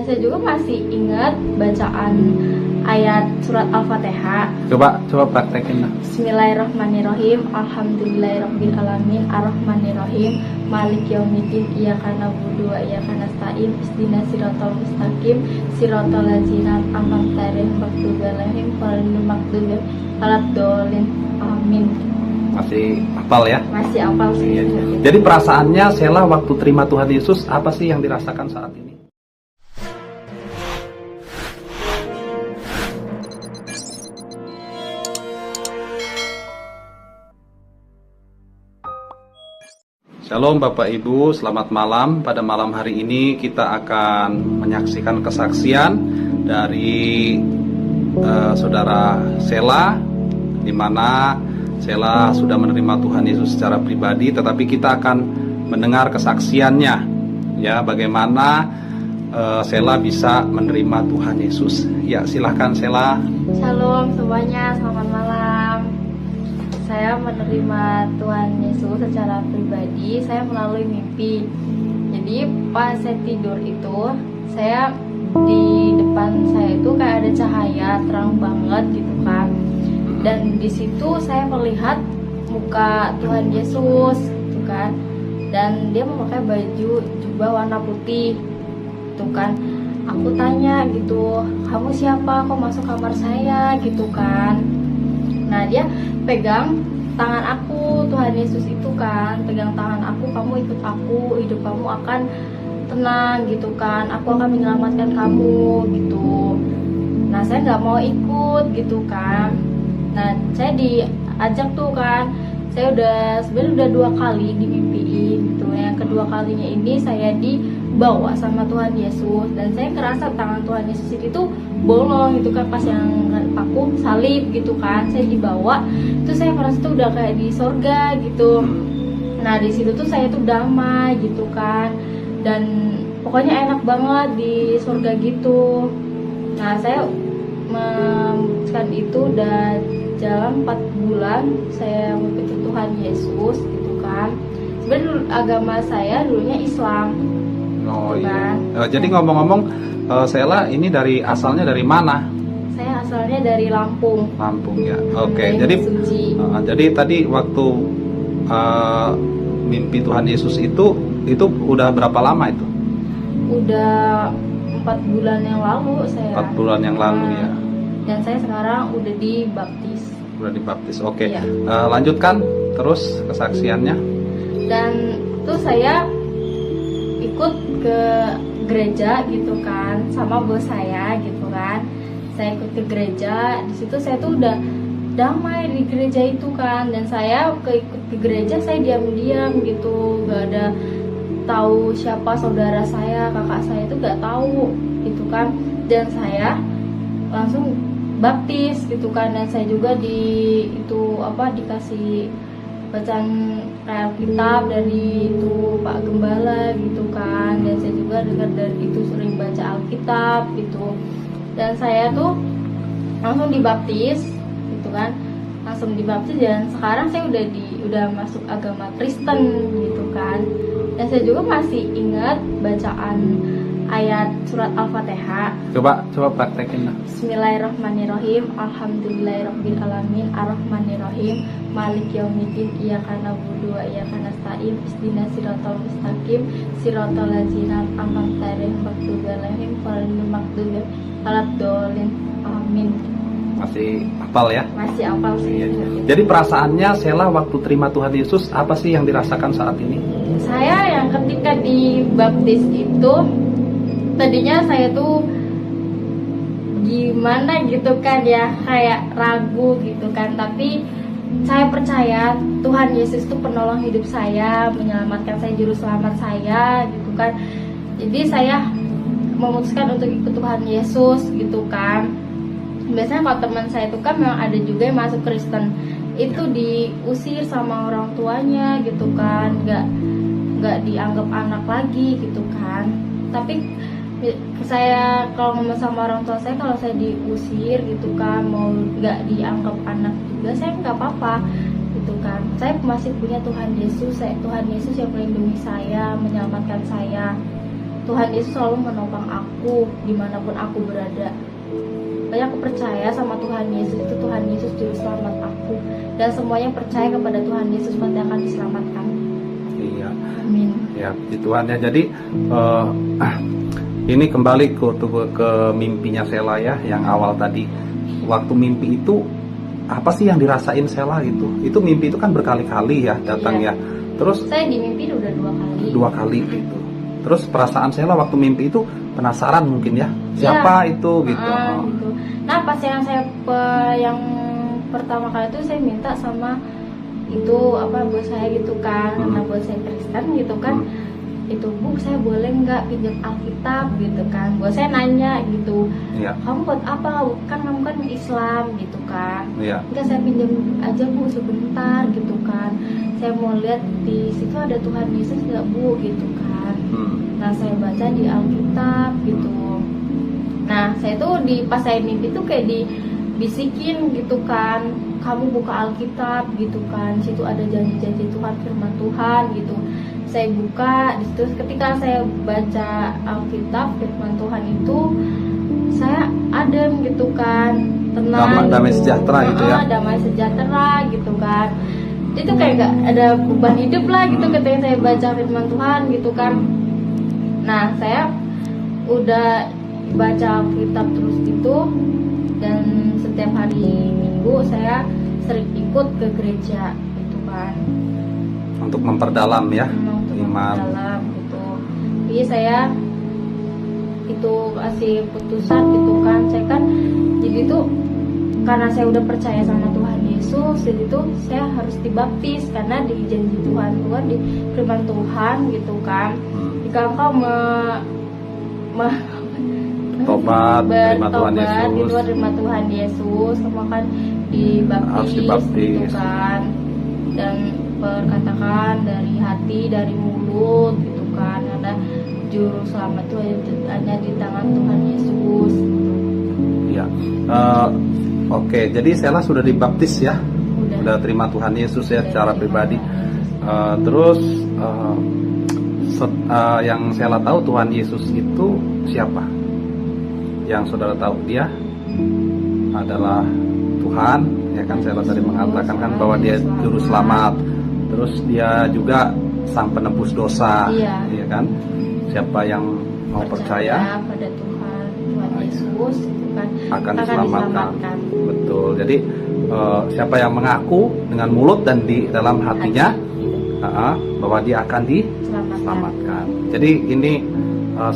saya juga masih ingat bacaan ayat surat Al-Fatihah. Coba praktekin. Bismillahirrahmanirrahim. Alhamdulillahirabbil alamin, arrahmanirrahim, maliki yaumiddin, iyyaka na'budu wa iyyaka nasta'in, ihdinas siratal mustaqim, siratal ladzina an'amta 'alaihim ghairil maghdubi 'alaihim. Amin. Masih hafal ya? Masih hafal sih. Jadi perasaannya Sela waktu terima Tuhan Yesus, apa sih yang dirasakan saat ini? Shalom Bapak Ibu, selamat malam. Pada malam hari ini kita akan menyaksikan kesaksian dari saudara Sela, di mana Sela sudah menerima Tuhan Yesus secara pribadi, tetapi kita akan mendengar kesaksiannya, ya, bagaimana Sela bisa menerima Tuhan Yesus. Ya, silahkan Sela. Shalom semuanya, selamat malam. Saya menerima Tuhan Yesus secara pribadi, saya melalui mimpi. Jadi pas saya tidur itu, saya di depan saya itu kayak ada cahaya terang banget gitu kan. Dan di situ saya melihat muka Tuhan Yesus gitu kan. Dan dia memakai baju jubah warna putih gitu kan. Aku tanya gitu, "Kamu siapa? Kok masuk kamar saya?" gitu kan. Nah, dia pegang tangan aku, Tuhan Yesus itu kan, pegang tangan aku, "Kamu ikut aku, hidup kamu akan tenang," gitu kan, "aku akan menyelamatkan kamu," gitu. Nah, saya nggak mau ikut gitu kan. Nah, saya diajak tuh kan, saya sebenarnya udah 2 kali dimimpiin gitu. Yang kedua kalinya ini saya dibawa sama Tuhan Yesus, dan saya ngerasa tangan Tuhan Yesus itu bolong gitu kan, pas yang aku salib gitu kan, saya dibawa, itu saya merasa tuh udah kayak di sorga gitu. Nah, di situ tuh saya tuh damai gitu kan, dan pokoknya enak banget di sorga gitu. Nah, saya memutuskan itu udah jalan 4 bulan saya mengikuti Tuhan Yesus gitu kan. Sebenarnya agama saya dulunya Islam. Oh gitu iya. kan. Jadi ngomong-ngomong, Sela ini asalnya dari mana? Saya asalnya dari Lampung. Lampung ya. Oke. Dari Jadi Suci. jadi tadi waktu mimpi Tuhan Yesus itu udah berapa lama itu? Udah 4 bulan yang lalu saya. 4 bulan yang lalu ya. Dan saya sekarang udah dibaptis. Udah dibaptis. Oke. Iya. Lanjutkan terus kesaksiannya. Dan tuh saya ikut ke gereja gitu kan sama bos saya gitu kan. Saya ikut ke gereja, di situ saya tuh udah damai di gereja itu kan, dan saya ikut ke gereja saya diam-diam gitu, gak ada tahu siapa saudara saya, kakak saya itu gak tahu gitu kan. Dan saya langsung baptis gitu kan, dan saya juga dikasih bacaan kayak kitab dari itu Pak Gembala gitu kan, dan saya juga dengar dari itu sering baca Alkitab gitu. Dan saya tuh langsung dibaptis gitu kan, langsung dibaptis, dan sekarang saya udah masuk agama Kristen gitu kan. Dan saya juga masih ingat bacaan ayat surat Al-Fatihah. Coba praktekin. Bismillahirrahmanirrahim. Alhamdulillahirabbil alamin, arrahmanirrahim, maliki yaumiddin, iyyaka na'budu wa iyyaka nasta'in, ihdinas siratal mustaqim, siratal ladzina an'amta 'alaihim ghairil maghdubi 'alaihim. Amin. Masih hafal ya? Masih hafal sih. Jadi perasaannya Sela waktu terima Tuhan Yesus, apa sih yang dirasakan saat ini? Saya yang ketika dibaptis itu, tadinya saya tuh gimana gitu kan ya, kayak ragu gitu kan, tapi saya percaya Tuhan Yesus itu penolong hidup saya, menyelamatkan saya, juru selamat saya gitu kan. Jadi saya memutuskan untuk ikut Tuhan Yesus gitu kan. Biasanya kalau teman saya itu kan memang ada juga yang masuk Kristen, itu diusir sama orang tuanya gitu kan, nggak dianggap anak lagi gitu kan. Tapi saya kalau ngomong sama orang tua saya, kalau saya diusir gitu kan, mau nggak dianggap anak juga, saya nggak apa-apa gitu kan. Saya masih punya Tuhan Yesus, Tuhan Yesus yang melindungi saya, menyelamatkan saya Tuhan Yesus selalu menopang aku dimanapun aku berada. Makanya aku percaya sama Tuhan Yesus, itu Tuhan Yesus juru selamat aku, dan semuanya percaya kepada Tuhan Yesus pasti akan diselamatkan. Iya. Amin. Ya, puji Tuhan ya. Jadi ini kembali ke mimpinya Sela ya, yang awal tadi. Waktu mimpi itu apa sih yang dirasain Sela gitu? Itu mimpi itu kan berkali-kali ya datang Iya. ya. Terus Saya di mimpi udah 2 kali. 2 kali gitu. Terus perasaan Sela waktu mimpi itu penasaran mungkin ya, siapa itu gitu. Gitu. Nah pas yang yang pertama kali itu saya minta sama itu buat saya gitu kan, karena buat saya Kristen gitu kan. Itu Bu, saya boleh nggak pinjam Alkitab gitu kan? Buat saya nanya gitu. Iya. Kamu buat apa? Kan kamu kan Islam gitu kan? Iya. Enggak, saya pinjam aja Bu sebentar gitu kan. Saya mau lihat di situ ada Tuhan Yesus nggak Bu gitu kan. Nah saya baca di Alkitab gitu. Nah saya tuh pas saya mimpi tuh kayak dibisikin gitu kan, kamu buka Alkitab gitu kan, situ ada janji-janji Tuhan, firman Tuhan gitu. Saya buka di situ, ketika saya baca Alkitab firman Tuhan itu, saya adem gitu kan, tenang, Damai gitu. sejahtera gitu ya. Damai sejahtera gitu kan. Itu kayak gak ada beban hidup lah gitu ketika saya baca firman Tuhan gitu kan. Nah saya udah baca Alkitab terus gitu, dan setiap hari Minggu saya sering ikut ke gereja gitu kan, Untuk memperdalam ya untuk iman. dalam gitu. Jadi saya itu kasih putusan gitu kan, saya kan jadi tuh karena saya udah percaya sama Tuhan Yesus, jadi tuh saya harus dibaptis karena di janji Tuhan di firman Tuhan gitu kan. Jika engkau Tobat, terima Tuhan bertobat, Yesus. gitu, terima Tuhan Yesus, kamu akan Harus dibaptis dibaptis. gitu kan, dan perkatakan dari hati, dari mulut gitu kan, karena juru selamat itu hanya di tangan Tuhan Yesus. Ya, oke. Jadi Sela sudah dibaptis ya, Udah. sudah terima Tuhan Yesus ya Udah secara terima pribadi. Tuhan Yesus. Terus yang Sela tahu Tuhan Yesus itu siapa? Yang saudara tahu dia adalah Tuhan, ya kan? Sela tadi mengatakan kan bahwa dia juru selamat. Terus dia juga sang penebus dosa, Iya. ya kan? Siapa yang mau percaya pada Tuhan Yesus gitu kan, akan diselamatkan. Betul. Jadi siapa yang mengaku dengan mulut dan di dalam hatinya bahwa dia akan diselamatkan. Jadi ini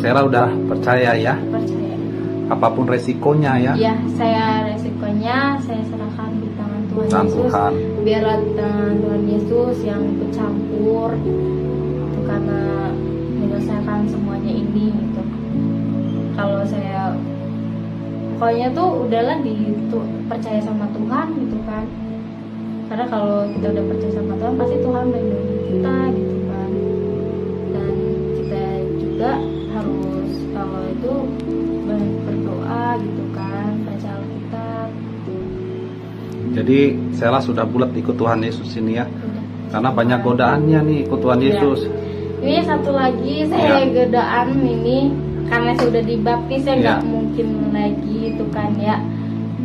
Sela udah percaya ya. Percaya. Apapun resikonya ya. Iya, saya resikonya saya serahkan di tangan Tuhan Dan Yesus. Tuhan. Biarlah Tuhan Yesus yang ikut campur itu, karena menyelesaikan semuanya ini gitu. Kalau saya pokoknya tuh udahlah percaya sama Tuhan gitu kan. Karena kalau kita udah percaya sama Tuhan pasti Tuhan melindungi kita gitu kan. Dan kita juga harus kalau itu berdoa gitu kan, baca Alkitab. Jadi Sela sudah bulat ikut Tuhan Yesus ini ya. Udah. Karena banyak godaannya nih ikut Tuhan Iya. Yesus. Ini satu lagi saya Iya. godaan ini karena saya udah dibaptis, saya nggak Iya. mungkin lagi itu kan ya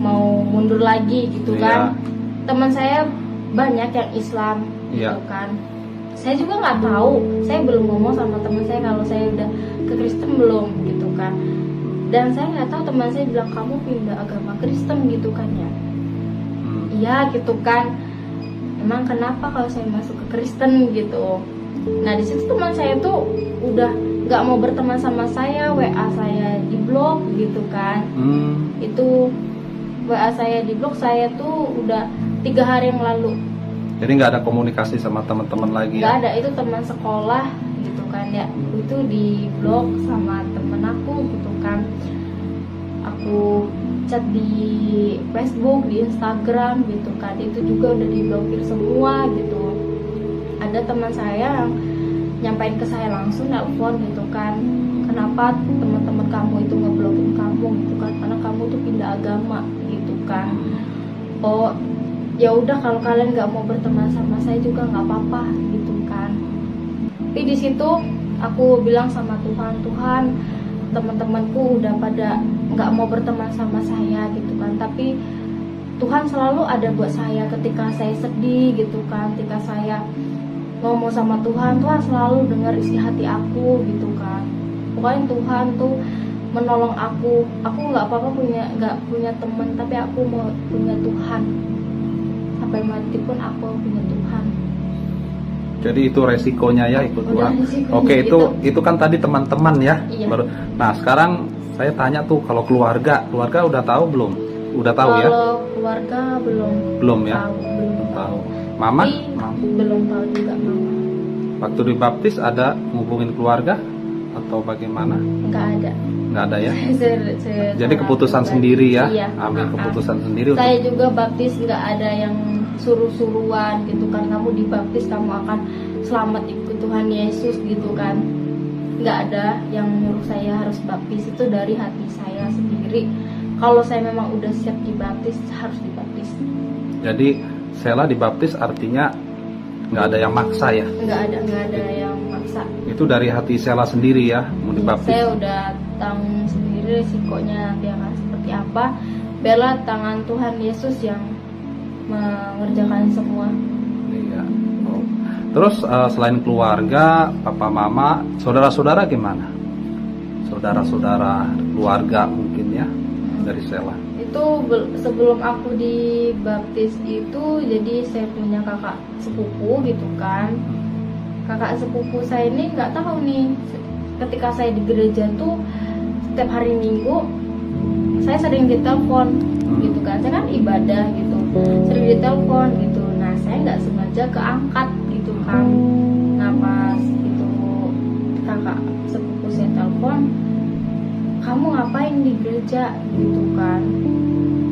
mau mundur lagi gitu Iya. kan. Teman saya banyak yang Islam Iya. gitu kan. Saya juga nggak tahu, saya belum ngomong sama teman saya kalau saya udah ke Kristen belum gitu kan. Dan saya nggak tahu, teman saya bilang kamu pindah agama Kristen gitu kan ya. Iya gitu kan. Emang kenapa kalau saya masuk ke Kristen gitu. Nah di situ teman saya tuh udah nggak mau berteman sama saya, WA saya di blok gitu kan. Itu WA saya di blok, saya tuh udah 3 hari yang lalu. Jadi nggak ada komunikasi sama teman-teman lagi Nggak ya. ada, itu teman sekolah gitu kan ya. Itu di blok sama temen aku gitu kan. Aku chat di Facebook, di Instagram gitu kan, itu juga udah diblokir semua gitu. Ada teman saya yang nyampain ke saya langsung, nelfon gitu kan, kenapa teman-teman kamu itu ngeblokin kamu gitu kan, karena kamu tuh pindah agama gitu kan. Oh ya udah, kalau kalian nggak mau berteman sama saya juga nggak apa-apa gitu kan. Tapi di situ aku bilang sama Tuhan, Tuhan, teman-temanku udah pada nggak mau berteman sama saya gitu kan, tapi Tuhan selalu ada buat saya ketika saya sedih gitu kan, ketika saya ngomong sama Tuhan, Tuhan selalu dengar isi hati aku gitu kan. Pokoknya Tuhan tuh menolong aku nggak apa-apa nggak punya teman, tapi aku mau punya Tuhan, sampai mati pun aku punya Tuhan. Jadi itu resikonya ya ikut Udah, Tuhan. resikonya Oke, gitu. itu kan tadi teman-teman ya. Iya. Nah sekarang saya tanya tuh, kalau keluarga udah tahu belum? Udah tahu ya? Kalau keluarga belum Ya? tahu, belum Tahu. Mama? Tapi belum tahu juga mama. Waktu dibaptis ada ngubungin keluarga atau bagaimana? Nggak ada. Nggak ada ya? Jadi Secara keputusan pribadi. sendiri ya? Iya. Ambil keputusan sendiri untuk Saya juga baptis nggak ada yang suruh-suruhan gitu kan. Kamu dibaptis kamu akan selamat ikut Tuhan Yesus gitu kan. Nggak ada yang nyuruh saya harus baptis, itu dari hati saya sendiri. Kalau saya memang udah siap dibaptis, harus dibaptis. Jadi Sela dibaptis artinya nggak ada yang maksa ya? Nggak ada yang maksa. Itu dari hati Sela sendiri ya mau dibaptis? Saya udah tanggung sendiri risikonya nanti akan seperti apa. Biarlah tangan Tuhan Yesus yang mengerjakan semua. Iya. Oh. Terus selain keluarga, papa mama, saudara-saudara gimana? Saudara-saudara, keluarga mungkin ya dari Sela. Itu sebelum aku dibaptis itu, jadi saya punya kakak sepupu gitu kan. Kakak sepupu saya ini nggak tahu nih, ketika saya di gereja tuh setiap hari Minggu saya sering ditelepon gitu kan. Saya kan ibadah gitu, sering ditelepon gitu. Nah saya nggak sengaja keangkat gitu kan. Nah pas itu kakak sepupu saya telepon, kamu ngapain di gereja gitu kan.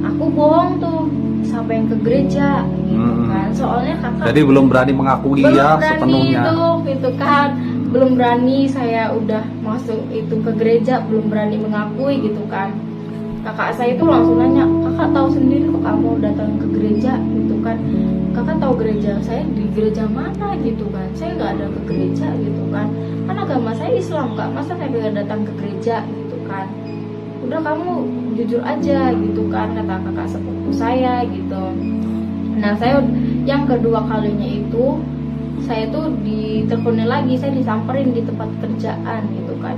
Aku bohong tuh sampai yang ke gereja gitu kan. Soalnya kakak Jadi belum berani mengakui belum ya berani sepenuhnya. tuh gitu kan. Belum berani, saya udah masuk itu ke gereja belum berani mengakui gitu kan. Kakak saya itu langsung nanya, kakak tahu sendiri kok kamu datang ke gereja gitu kan. Kakak tahu gereja saya di gereja mana gitu kan. Saya nggak ada ke gereja gitu kan. Kan agama saya Islam, nggak masa saya bisa datang ke gereja gitu kan. Udah kamu jujur aja gitu kan, kata kakak sepupu saya gitu. Nah saya yang kedua kalinya itu saya tuh diteleponin lagi, saya disamperin di tempat kerjaan gitu kan.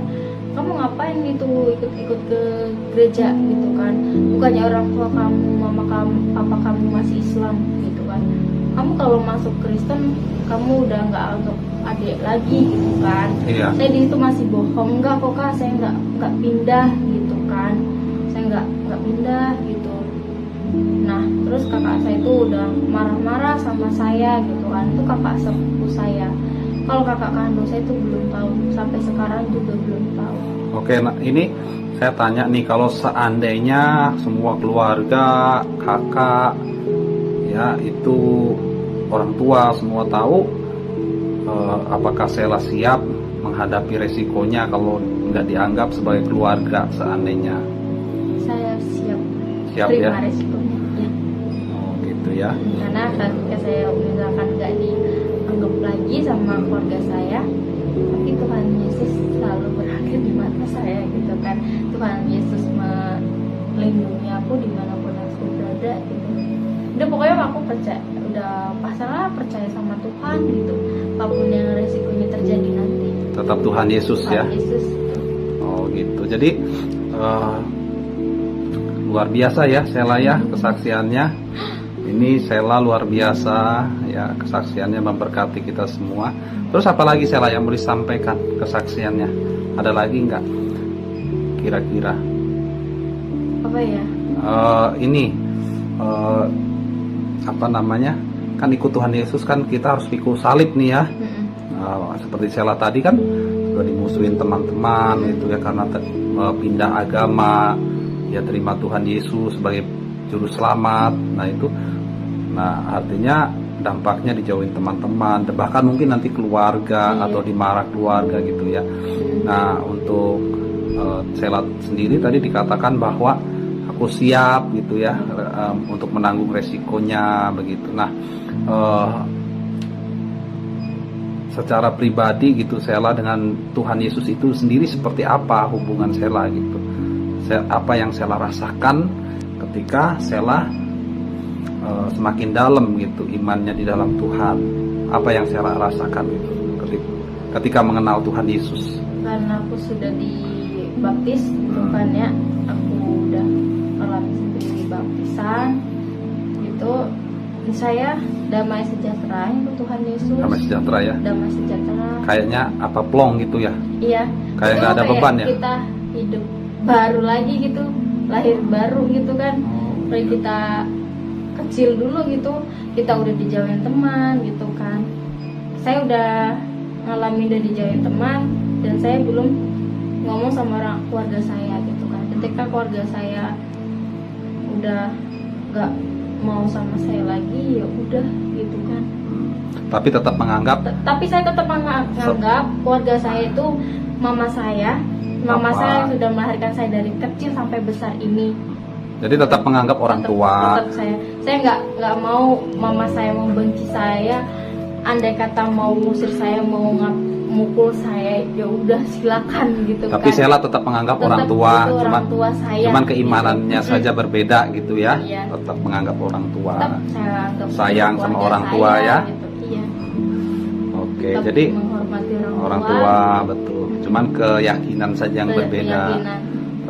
Kamu ngapain gitu ikut ke gereja gitu kan. Bukannya orang tua kamu, mama kamu, papa kamu masih Islam gitu kan. Kamu kalau masuk Kristen kamu udah nggak anggap adik lagi gitu kan. Iya. Saya di situ masih bohong, enggak kok kak, saya nggak pindah gitu kan. Saya nggak pindah gitu. Nah terus kakak saya itu udah marah-marah sama saya gitu kan. Itu kakak sepupu saya. Kalau kakak kandung saya itu belum tahu, sampai sekarang juga belum tahu. Oke, nah ini saya tanya nih, kalau seandainya semua keluarga, kakak, ya itu orang tua semua tahu, apakah Sela siap menghadapi resikonya kalau nggak dianggap sebagai keluarga seandainya? Saya siap Siap terima ya? resikonya ya. Oh gitu ya. Karena ketika saya misalkan nggak dianggap lagi sama keluarga saya, tapi Tuhan Yesus selalu berakhir di mata saya gitu kan. Tuhan Yesus melindungi aku dimanapun aku berada gitu. Udah pokoknya aku percaya, udah pasrah percaya sama Tuhan gitu. Apapun yang resikonya terjadi nanti, Tetap Tuhan Yesus ya. Tuhan Yesus gitu. Oh gitu. Jadi luar biasa ya Sela ya kesaksiannya. Ini Sela luar biasa ya, kesaksiannya memberkati kita semua. Terus apalagi Sela yang mau disampaikan kesaksiannya? Ada lagi nggak? Kira-kira? Apa ya? Apa namanya? Kan ikut Tuhan Yesus kan kita harus pikul salib nih ya. Seperti Sela tadi kan sudah dimusuhin teman-teman itu ya karena pindah agama, ya terima Tuhan Yesus sebagai juru selamat. Nah artinya dampaknya dijauhin teman-teman, bahkan mungkin nanti keluarga atau dimarah keluarga gitu ya. Nah untuk Sela sendiri tadi dikatakan bahwa aku siap gitu ya untuk menanggung resikonya begitu. Nah secara pribadi gitu Sela dengan Tuhan Yesus itu sendiri seperti apa hubungan Sela gitu. Apa yang Sela rasakan ketika Sela semakin dalam gitu imannya di dalam Tuhan. Apa yang Sela rasakan gitu ketika mengenal Tuhan Yesus. Karena aku sudah dibaptis gitu kan ya, aku udah alami sendiri baptisan gitu, saya damai sejahtera itu Tuhan Yesus. Damai sejahtera ya. Damai sejahtera. Kayaknya apa plong gitu ya. Iya. Kayak nggak ada beban ya. Kita hidup baru lagi gitu, lahir baru gitu kan. Kayak kita kecil dulu gitu, kita udah dijauhin teman gitu kan. Saya udah ngalamin udah dijauhin teman dan saya belum ngomong sama keluarga saya gitu kan. Ketika keluarga saya udah nggak mau sama saya lagi, ya udah gitu kan. Tapi tetap menganggap. Tapi saya tetap menganggap keluarga saya itu mama saya. Mama saya sudah melahirkan saya dari kecil sampai besar ini. Jadi tetap menganggap orang tua. Tetap saya nggak mau mama saya membenci saya. Andai kata mau ngusir saya, mau mukul saya, ya udah silakan gitu. Tapi kan. Sela tetap menganggap tetap orang tua, cuman keimanannya gitu. saja berbeda gitu ya. Iya. Tetap menganggap orang tua. Tetap saya anggap sayang sama orang saya, tua ya. Gitu. Iya. Oke, Tetap jadi menghormati orang tua betul. Cuman keyakinan saja yang berbeda. Keyakinan.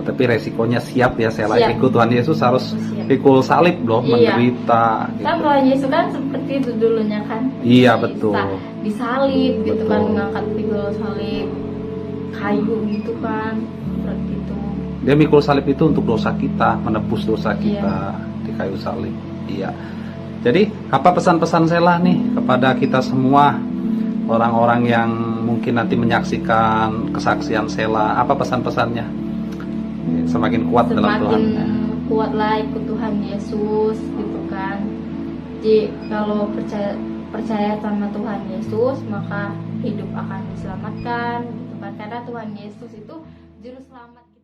Tapi resikonya siap ya Sela Siap. ikut Tuhan Yesus harus Siap. pikul salib loh, Iya. menderita. Kan Gitu. Tuhan Yesus kan seperti itu dulunya kan. Iya, betul. Disalib gitu kan, Betul. mengangkat pikul salib kayu gitu kan, seperti itu. Dia mikul salib itu untuk dosa kita, menebus dosa Iya. kita di kayu salib. Iya. Jadi apa pesan-pesan Sela nih kepada kita semua orang-orang yang mungkin nanti menyaksikan kesaksian Sela? Apa pesan-pesannya? Semakin kuat dalam Tuhan. Semakin kuatlah ikut Tuhan Yesus gitu kan. Jadi kalau percaya sama Tuhan Yesus, maka hidup akan diselamatkan gitu kan. Karena Tuhan Yesus itu juru selamat.